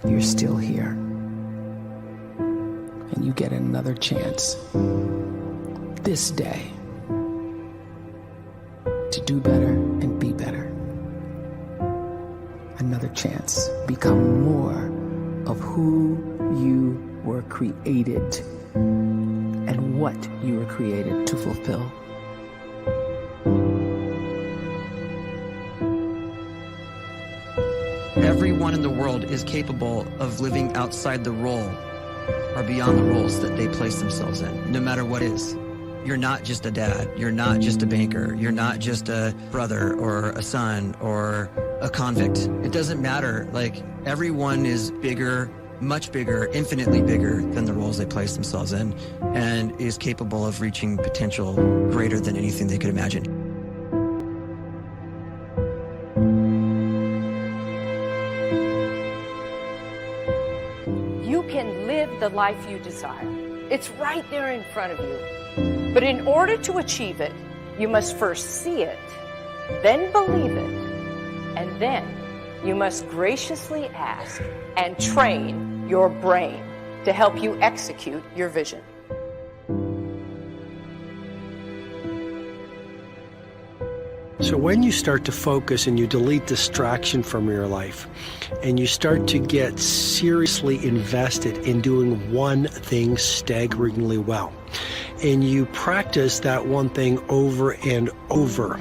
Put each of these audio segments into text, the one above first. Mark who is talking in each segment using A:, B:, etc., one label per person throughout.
A: you're still here. And you get another chance this day to do better and be better. Another chance. Become more of who you were created and what you were created to fulfill.
B: Everyone in the world is capable of living outside the role or beyond the roles that they place themselves in, no matter what is. You're not just a dad. You're not just a banker. You're not just a brother or a son or a convict. It doesn't matter. Like, everyone is bigger, much bigger, infinitely bigger than the roles they place themselves in, and is capable of reaching potential greater than anything they could imagine.
C: You can live the life you desire. It's right there in front of you. But in order to achieve it, you must first see it, then believe it, and then you must graciously ask and train your brain to help you execute your vision.
D: So when you start to focus and you delete distraction from your life, and you start to get seriously invested in doing one thing staggeringly well, and you practice that one thing over and over,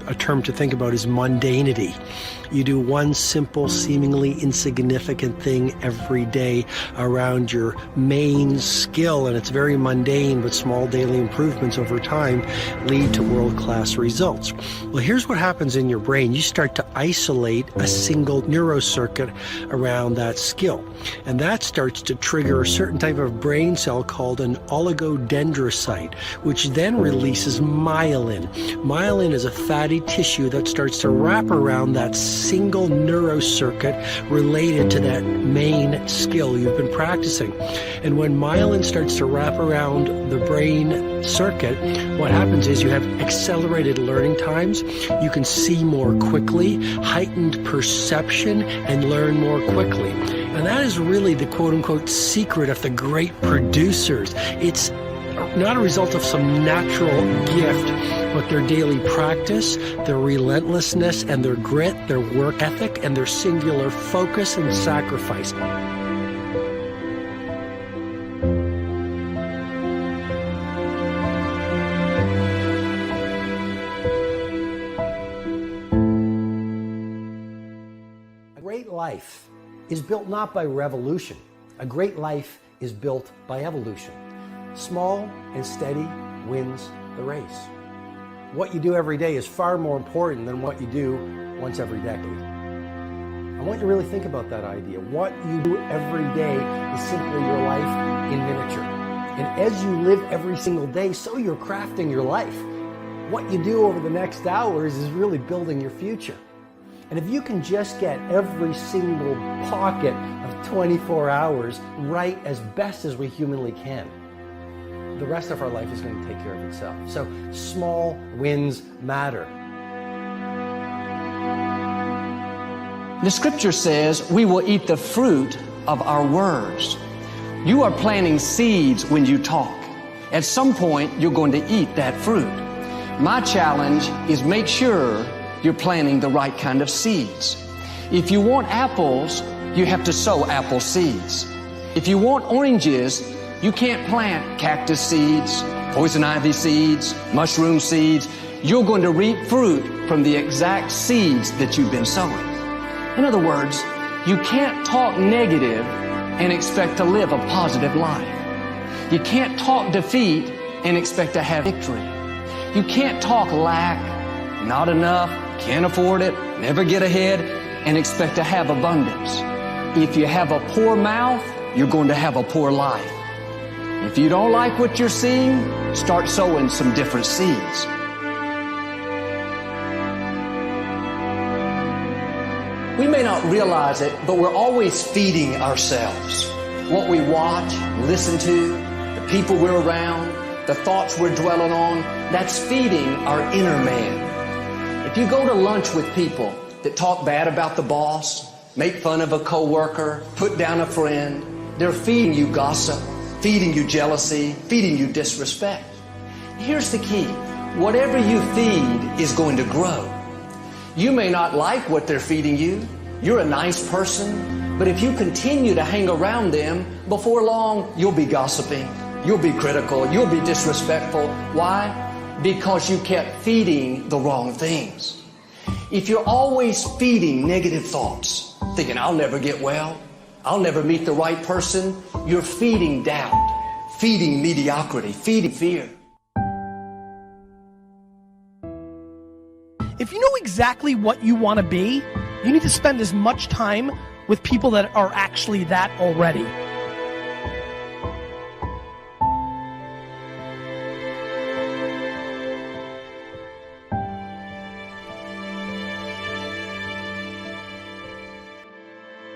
D: a term to think about is mundanity. You do one simple, seemingly insignificant thing every day around your main skill, and it's very mundane, but small daily improvements over time lead to world-class results. Well, here's what happens in your brain. You start to isolate a single neurocircuit around that skill, and that starts to trigger a certain type of brain cell called an oligodendrocyte, which then releases myelin. Myelin is a fatty tissue that starts to wrap around that single neurocircuit related to that main skill you've been practicing. And when myelin starts to wrap around the brain circuit, what happens is you have accelerated learning times, you can see more quickly, heightened perception, and learn more quickly. And that is really the quote-unquote secret of the great producers. It's not a result of some natural gift, but their daily practice, their relentlessness and their grit, their work ethic, and their singular focus and sacrifice. A great life is built not by revolution. A great life is built by evolution. Small and steady wins the race. What you do every day is far more important than what you do once every decade. I want you to really think about that idea. What you do every day is simply your life in miniature. And as you live every single day, so you're crafting your life. What you do over the next hours is really building your future. And if you can just get every single pocket of 24 hours right as best as we humanly can, the rest of our life is going to take care of itself. So small wins matter.
E: The scripture says we will eat the fruit of our words. You are planting seeds when you talk. At some point, you're going to eat that fruit. My challenge is make sure you're planting the right kind of seeds. If you want apples, you have to sow apple seeds. If you want oranges, you can't plant cactus seeds, poison ivy seeds, mushroom seeds. You're going to reap fruit from the exact seeds that you've been sowing. In other words, you can't talk negative and expect to live a positive life. You can't talk defeat and expect to have victory. You can't talk lack, not enough, can't afford it, never get ahead, and expect to have abundance. If you have a poor mouth, you're going to have a poor life. If you don't like what you're seeing, start sowing some different seeds. We may not realize it, but we're always feeding ourselves. What we watch, listen to, the people we're around, the thoughts we're dwelling on, that's feeding our inner man. If you go to lunch with people that talk bad about the boss, make fun of a coworker, put down a friend. They're feeding you gossip, feeding you jealousy, feeding you disrespect. Here's the key. Whatever you feed is going to grow. You may not like what they're feeding you. You're a nice person, but if you continue to hang around them, before long, you'll be gossiping. You'll be critical. You'll be disrespectful. Why? Because you kept feeding the wrong things. If you're always feeding negative thoughts, thinking, I'll never get well, I'll never meet the right person, you're feeding doubt, feeding mediocrity, feeding fear.
F: If you know exactly what you want to be, you need to spend as much time with people that are actually that already.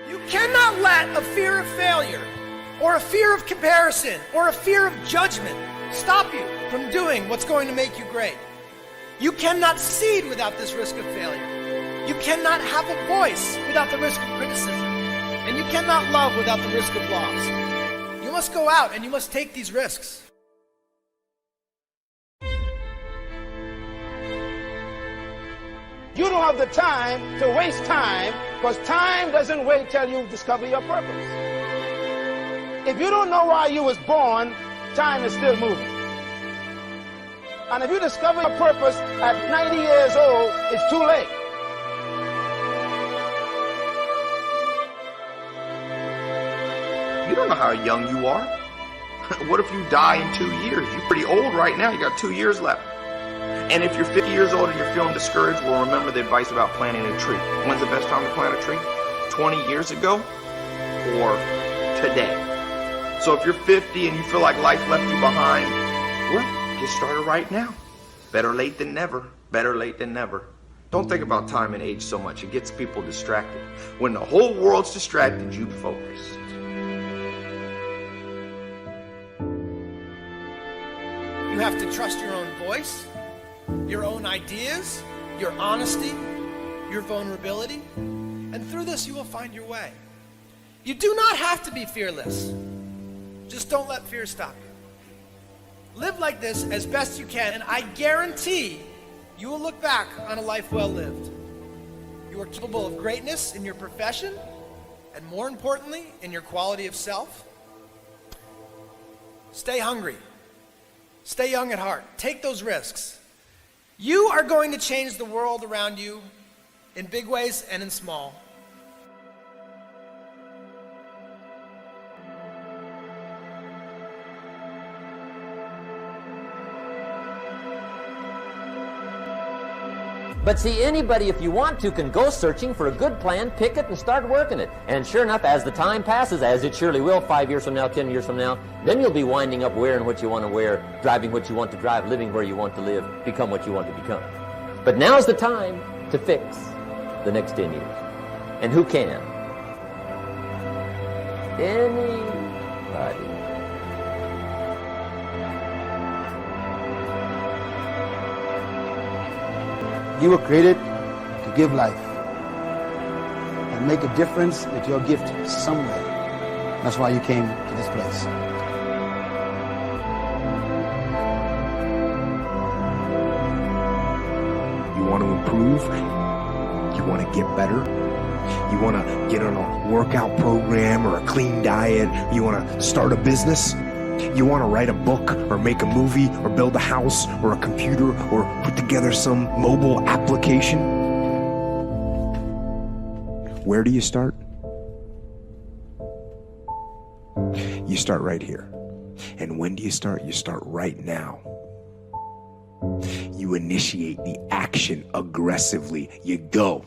F: You cannot let a fear of failure, or a fear of comparison, or a fear of judgment stop you from doing what's going to make you great. You cannot succeed without this risk of failure. You cannot have a voice without the risk of criticism. And you cannot love without the risk of loss. You must go out and you must take these risks.
G: You don't have the time to waste time, because time doesn't wait till you discover your purpose. If you don't know why you was born, time is still moving. And if you discover your purpose at 90 years old, it's too late.
H: You don't know how young you are. What if you die in 2 years? You're pretty old right now. You got 2 years left. And if you're 50 years old and you're feeling discouraged, well, remember the advice about planting a tree. When's the best time to plant a tree? 20 years ago or today? So if you're 50 and you feel like life left you behind, well, get started right now. Better late than never. Better late than never. Don't think about time and age so much. It gets people distracted. When the whole world's distracted, you focus.
F: You have to trust your own voice, your own ideas, your honesty, your vulnerability, and through this you will find your way. You do not have to be fearless. Just don't let fear stop you. Live like this as best you can, and I guarantee you will look back on a life well lived. You are capable of greatness in your profession, and more importantly, in your quality of self. Stay hungry. Stay young at heart. Take those risks. You are going to change the world around you in big ways and in small.
I: But see, anybody, if you want to, can go searching for a good plan, pick it, and start working it. And sure enough, as the time passes, as it surely will 5 years from now, 10 years from now, then you'll be winding up wearing what you want to wear, driving what you want to drive, living where you want to live, become what you want to become. But now's the time to fix the next 10 years. And who can? Anybody.
J: You were created to give life and make a difference with your gift somewhere. That's why you came to this place.
K: You want to improve? You want to get better? You want to get on a workout program or a clean diet? You want to start a business? You want to write a book or make a movie or build a house or a computer or put together some mobile application? Where do you start? You start right here. And when do you start? You start right now. You initiate the action aggressively. You go.